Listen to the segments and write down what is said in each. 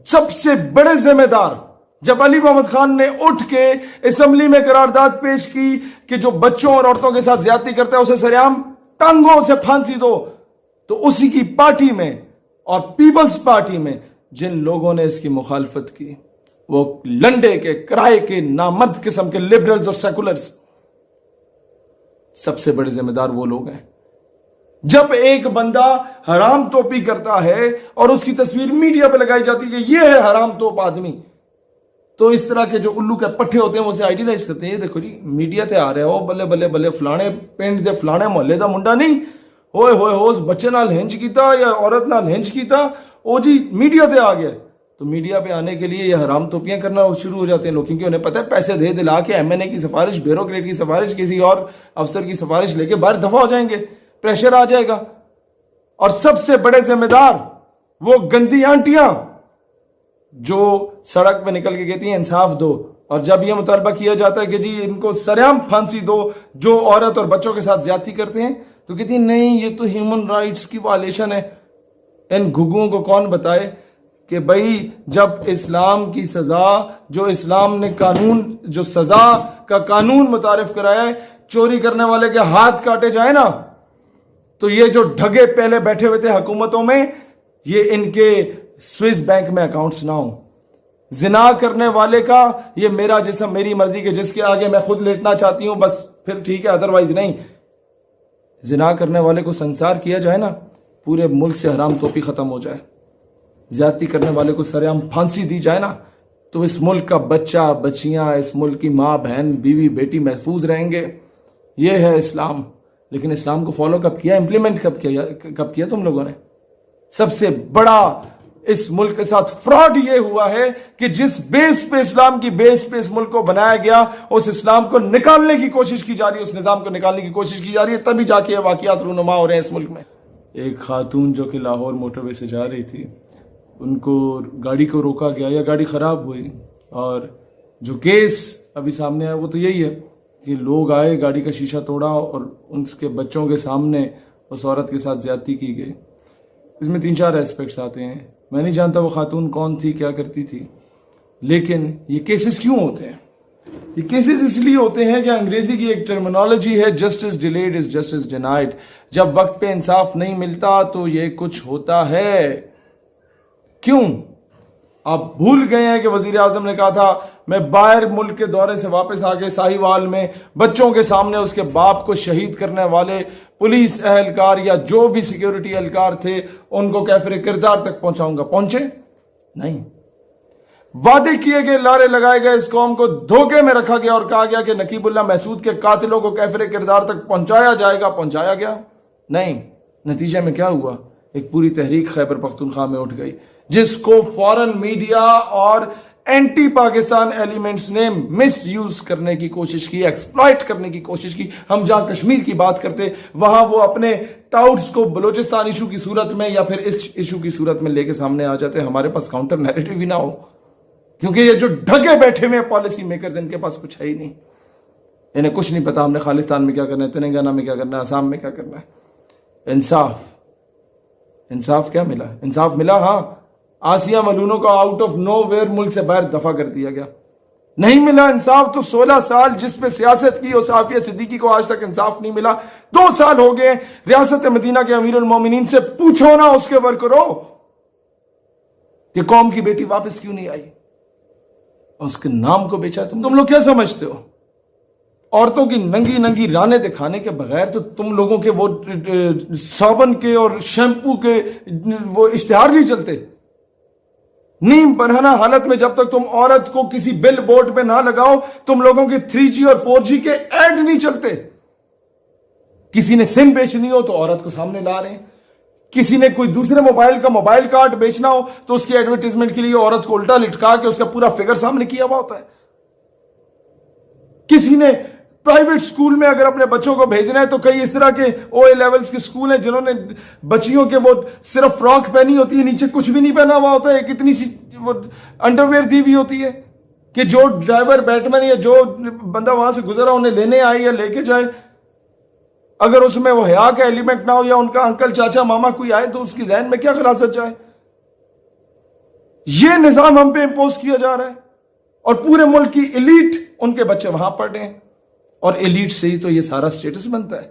سب سے بڑے ذمہ دار جب علی محمد خان نے اٹھ کے اسمبلی میں قرارداد پیش کی کہ جو بچوں اور عورتوں کے ساتھ زیادتی کرتا ہے اسے سریعام ٹانگوں سے پھانسی دو، تو اسی کی پارٹی میں اور پیپلز پارٹی میں جن لوگوں نے اس کی مخالفت کی وہ لنڈے کے کرائے کے نامرد قسم کے لبرلز اور سیکولرز، سب سے بڑے ذمہ دار وہ لوگ ہیں۔ جب ایک بندہ حرام توپی کرتا ہے اور اس کی تصویر میڈیا پہ لگائی جاتی ہے کہ یہ ہے حرام توپ آدمی، تو اس طرح کے جو الو کے پٹھے ہوتے ہیں وہ اسے آئیڈیلائز کرتے ہیں، یہ دیکھو جی میڈیا تے آ رہے ہو، بلے بلے بلے فلانے پنڈ دے فلانے محلے دا منڈا نہیں ہوئے ہوئے ہو اس بچے نال ہنج کیتا یا عورت نال ہنج کیتا، او جی میڈیا تے آ گیا۔ تو میڈیا پہ آنے کے لیے یہ حرام توپیاں کرنا شروع ہو جاتے ہیں لوگ، کیونکہ انہیں پتہ ہے پیسے دے دلا کے ایم این اے کی سفارش، بیوروکریٹ کی سفارش، کسی اور افسر کی سفارش لے کے باہر دفع ہو جائیں گے، پریشر آ جائے گا۔ اور سب سے بڑے ذمہ دار وہ گندی آنٹیاں جو سڑک پہ نکل کے کہتی ہیں انصاف دو، اور جب یہ مطالبہ کیا جاتا ہے کہ جی ان کو سریعام پھانسی دو جو عورت اور بچوں کے ساتھ زیادتی کرتے ہیں، تو کہتی ہیں نہیں یہ تو ہیومن رائٹس کی وائلیشن ہے۔ ان گھگوں کو کون بتائے کہ بھائی جب اسلام کی سزا، جو اسلام نے قانون، جو سزا کا قانون متعارف کرایا ہے، چوری کرنے والے کے ہاتھ کاٹے جائیں نا، تو یہ جو ڈھگے پہلے بیٹھے ہوئے تھے حکومتوں میں، یہ ان کے سوئس بینک میں اکاؤنٹس نہ ہوں۔ زنا کرنے والے کا یہ میرا جسم میری مرضی کے جس کے آگے میں خود لیٹنا چاہتی ہوں بس پھر ٹھیک ہے، ادروائز نہیں۔ زنا کرنے والے کو سنسار کیا جائے نا، پورے ملک سے حرام توپی ختم ہو جائے، زیادتی کرنے والے کو سریعام پھانسی دی جائے نا، تو اس ملک کا بچہ بچیاں، اس ملک کی ماں بہن بیوی بیٹی محفوظ رہیں گے۔ یہ ہے اسلام۔ لیکن اسلام کو فالو کب کیا، امپلیمنٹ کب کیا تم لوگوں نے؟ سب سے بڑا اس ملک کے ساتھ فراڈ یہ ہوا ہے کہ جس بیس پہ اسلام کی بیس پہ اس ملک کو بنایا گیا، اس اسلام کو نکالنے کی کوشش کی جا رہی ہے، اس نظام کو نکالنے کی کوشش کی جا رہی ہے، تبھی جا کے یہ واقعات رونما ہو رہے ہیں اس ملک میں۔ ایک خاتون جو کہ لاہور موٹر وے سے جا رہی تھی، ان کو گاڑی کو روکا گیا یا گاڑی خراب ہوئی، اور جو کیس ابھی سامنے آیا وہ تو یہی ہے کہ لوگ آئے، گاڑی کا شیشہ توڑا اور اس کے بچوں کے سامنے اس عورت کے ساتھ زیادتی کی گئی۔ اس میں 3-4 ایسپیکٹس آتے ہیں۔ میں نہیں جانتا وہ خاتون کون تھی، کیا کرتی تھی، لیکن یہ کیسز کیوں ہوتے ہیں؟ یہ کیسز اس لیے ہوتے ہیں کہ انگریزی کی ایک ٹرمینالوجی ہے، justice delayed is justice denied. جب وقت پہ انصاف نہیں ملتا تو یہ کچھ ہوتا ہے۔ کیوں؟ آپ بھول گئے ہیں کہ وزیر اعظم نے کہا تھا میں باہر ملک کے دورے سے واپس آ کے ساہیوال میں بچوں کے سامنے اس کے باپ کو شہید کرنے والے پولیس اہلکار یا جو بھی سیکیورٹی اہلکار تھے ان کو کیفر کردار تک پہنچاؤں گا۔ پہنچے نہیں۔ وعدے کیے گئے، لارے لگائے گئے، اس قوم کو دھوکے میں رکھا گیا اور کہا گیا کہ نقیب اللہ محسود کے قاتلوں کو کیفر کردار تک پہنچایا جائے گا، پہنچایا گیا نہیں۔ نتیجے میں کیا ہوا؟ ایک پوری تحریک خیبر پختونخوا میں اٹھ گئی، جس کو فورن میڈیا اور اینٹی پاکستان ایلیمنٹس نے مس یوز کرنے کی کوشش کی، ایکسپلائٹ کرنے کی کوشش کی۔ ہم جہاں کشمیر کی بات کرتے، وہاں وہ اپنے ٹاؤٹس کو بلوچستان ایشو کی صورت میں یا پھر اس ایشو کی صورت میں لے کے سامنے آ جاتے۔ ہمارے پاس کاؤنٹر نیریٹو بھی نہ ہو، کیونکہ یہ جو ڈھگے بیٹھے ہوئے پالیسی میکرز، ان کے پاس کچھ ہے ہی نہیں، انہیں کچھ نہیں پتا ہم نے خالستان میں کیا کرنا ہے، تلنگانہ میں کیا کرنا ہے، آسام میں کیا کرنا ہے۔ انصاف کیا ملا؟ انصاف ملا، ہاں، آسیہ ملونوں کو آؤٹ آف نو ویئر ملک سے باہر دفع کر دیا گیا۔ نہیں ملا انصاف تو 16 سال جس پہ سیاست کی اس عافیہ صدیقی کو آج تک انصاف نہیں ملا۔ 2 سال ہو گئے ریاست مدینہ کے امیر المومنین سے پوچھو نا اس کے ورکروں کہ قوم کی بیٹی واپس کیوں نہیں آئی، اس کے نام کو بیچا۔ تم لوگ کیا سمجھتے ہو؟ عورتوں کی ننگی ننگی رانے دکھانے کے بغیر تو تم لوگوں کے وہ صابن کے اور شیمپو کے وہ اشتہار نہیں چلتے۔ نیم برہنہ حالت میں جب تک تم عورت کو کسی بل بورڈ پہ نہ لگاؤ، تم لوگوں کے 3G اور 4G کے ایڈ نہیں چلتے۔ کسی نے سم بیچنی ہو تو عورت کو سامنے لا رہے ہیں، کسی نے کوئی دوسرے موبائل کا موبائل کارڈ بیچنا ہو تو اس کی ایڈورٹیزمنٹ کے لیے عورت کو الٹا لٹکا کے اس کا پورا فگر سامنے کیا ہوا ہوتا ہے۔ کسی نے پرائیویٹ سکول میں اگر اپنے بچوں کو بھیجنا ہے تو کئی اس طرح کے OA لیولز کے سکول ہیں جنہوں نے بچیوں کے وہ صرف فراک پہنی ہوتی ہے، نیچے کچھ بھی نہیں پہنا ہوا ہوتا ہے، کتنی سی وہ انڈرویئر دی ہوئی ہوتی ہے کہ جو ڈرائیور بیٹ مین یا جو بندہ وہاں سے گزرا انہیں لینے آئے یا لے کے جائے، اگر اس میں وہ حیا کا ایلیمنٹ نہ ہو یا ان کا انکل چاچا ماما کوئی آئے تو اس کی ذہن میں کیا خلاصت جائے؟ یہ نظام ہم پہ امپوز کیا جا رہا ہے اور پورے ملک کی ایلیٹ ان کے بچے وہاں پڑھ رہے ہیں اور ایلیٹ سے ہی تو یہ سارا سٹیٹس بنتا ہے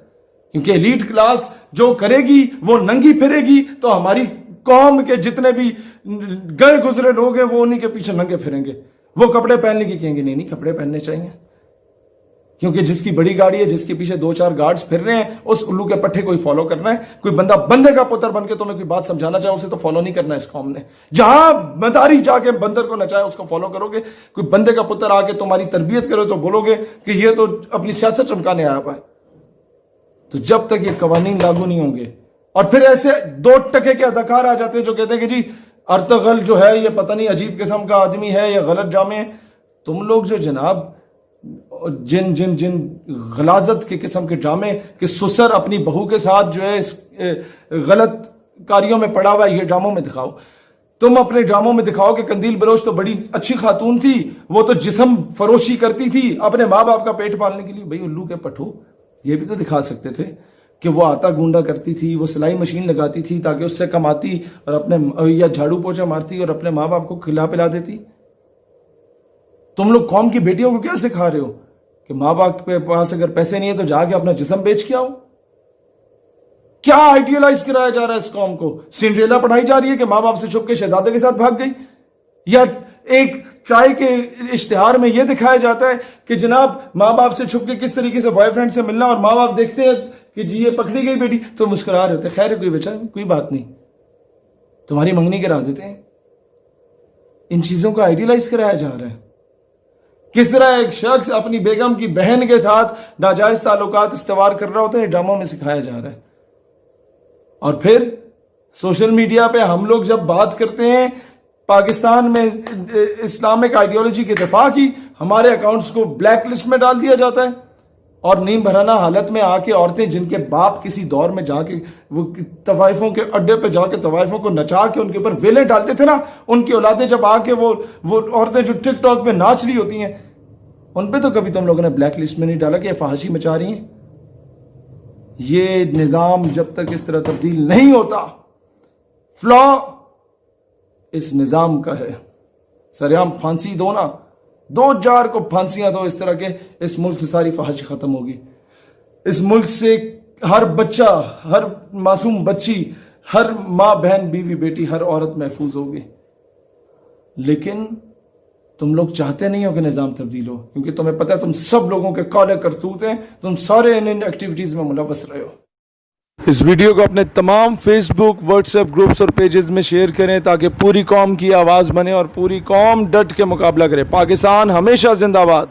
کیونکہ ایلیٹ کلاس جو کرے گی وہ ننگی پھرے گی تو ہماری قوم کے جتنے بھی گئے گزرے لوگ ہیں وہ انہی کے پیچھے ننگے پھریں گے. وہ کپڑے پہننے کی کہیں گے نہیں کپڑے پہننے چاہیے کیونکہ جس کی بڑی گاڑی ہے جس کے پیچھے 2-4 گارڈز پھر رہے ہیں اس الو کے پٹھے کوئی فالو کرنا ہے. کوئی بندہ بندے کا پتر بن کے تمہیں کوئی بات سمجھانا چاہے اسے تو فالو نہیں کرنا ہے اس قوم نے. جہاں مداری جا کے بندر کو نچائے اس کو فالو کرو گے. کوئی بندے کا پتر آ کے تمہاری تربیت کرو تو بولو گے کہ یہ تو اپنی سیاست چمکانے آیا ہوا ہے. تو جب تک یہ قوانین لاگو نہیں ہوں گے اور پھر ایسے 2 ٹکے کے اداکار آ جاتے ہیں جو کہتے ہیں کہ جی ارطغرل جو ہے یہ پتہ نہیں عجیب قسم کا آدمی ہے یا غلط جامع ہے. تم لوگ جو جناب جن غلاظت کے قسم کے ڈرامے کہ سسر اپنی بہو کے ساتھ جو ہے اس غلط کاریوں میں پڑا ہوا ہے یہ ڈراموں میں دکھاؤ. تم اپنے ڈراموں میں دکھاؤ کہ قندیل بلوچ تو بڑی اچھی خاتون تھی وہ تو جسم فروشی کرتی تھی اپنے ماں باپ کا پیٹ پالنے کے لیے. بھئی الو کے پٹھو یہ بھی تو دکھا سکتے تھے کہ وہ آٹا گونڈا کرتی تھی وہ سلائی مشین لگاتی تھی تاکہ اس سے کماتی اور اپنے یا جھاڑو پوچھا مارتی اور اپنے ماں باپ کو کھلا پلا دیتی. تم لوگ قوم کی بیٹیوں کو کیا سکھا رہے ہو کہ ماں باپ کے پاس اگر پیسے نہیں ہے تو جا کے اپنا جسم بیچ کے آؤ. کیا آئیڈیالائز کرایا جا رہا ہے اس قوم کو. سنڈریلا پڑھائی جا رہی ہے کہ ماں باپ سے چھپ کے شہزادے کے ساتھ بھاگ گئی یا ایک چائے کے اشتہار میں یہ دکھایا جاتا ہے کہ جناب ماں باپ سے چھپ کے کس طریقے سے بوائے فرینڈ سے ملنا اور ماں باپ دیکھتے ہیں کہ جی یہ پکڑی گئی بیٹی تو مسکرا رہے ہوتے ہیں خیر کوئی بچہ کوئی بات نہیں تمہاری منگنی کرا دیتے ہیں. ان چیزوں کو آئیڈیالائز کرایا جا رہا ہے. کس طرح ایک شخص اپنی بیگم کی بہن کے ساتھ ناجائز تعلقات استوار کر رہا ہوتا ہے ڈراموں میں سکھایا جا رہا ہے. اور پھر سوشل میڈیا پہ ہم لوگ جب بات کرتے ہیں پاکستان میں اسلامک آئیڈیالوجی کے دفاع کی ہمارے اکاؤنٹس کو بلیک لسٹ میں ڈال دیا جاتا ہے اور نیم بھرانا حالت میں آ کے عورتیں جن کے باپ کسی دور میں جا کے وہ طوائفوں کے اڈے پہ جا کے طوائفوں کو نچا کے ان کے اوپر ویلیں ڈالتے تھے نا ان کی اولادیں جب آ کے وہ عورتیں جو ٹک ٹاک پہ ناچ رہی ہوتی ہیں ان پہ تو کبھی تم لوگوں نے بلیک لسٹ میں نہیں ڈالا کہ یہ فحاشی مچا رہی ہیں. یہ نظام جب تک اس طرح تبدیل نہیں ہوتا فلا اس نظام کا ہے. سریعام پھانسی دو نا 2,000 کو پھانسیاں دو اس طرح کے اس ملک سے ساری فحاشی ختم ہوگی. اس ملک سے ہر بچہ ہر معصوم بچی ہر ماں بہن بیوی بیٹی ہر عورت محفوظ ہوگی. لیکن تم لوگ چاہتے نہیں ہو کہ نظام تبدیل ہو کیونکہ تمہیں پتہ ہے تم سب لوگوں کے کالے کرتوت ہیں تم سارے ان ایکٹیویٹیز میں ملوث رہے ہو. اس ویڈیو کو اپنے تمام فیس بک واٹس ایپ گروپس اور پیجز میں شیئر کریں تاکہ پوری قوم کی آواز بنے اور پوری قوم ڈٹ کے مقابلہ کرے. پاکستان ہمیشہ زندہ باد.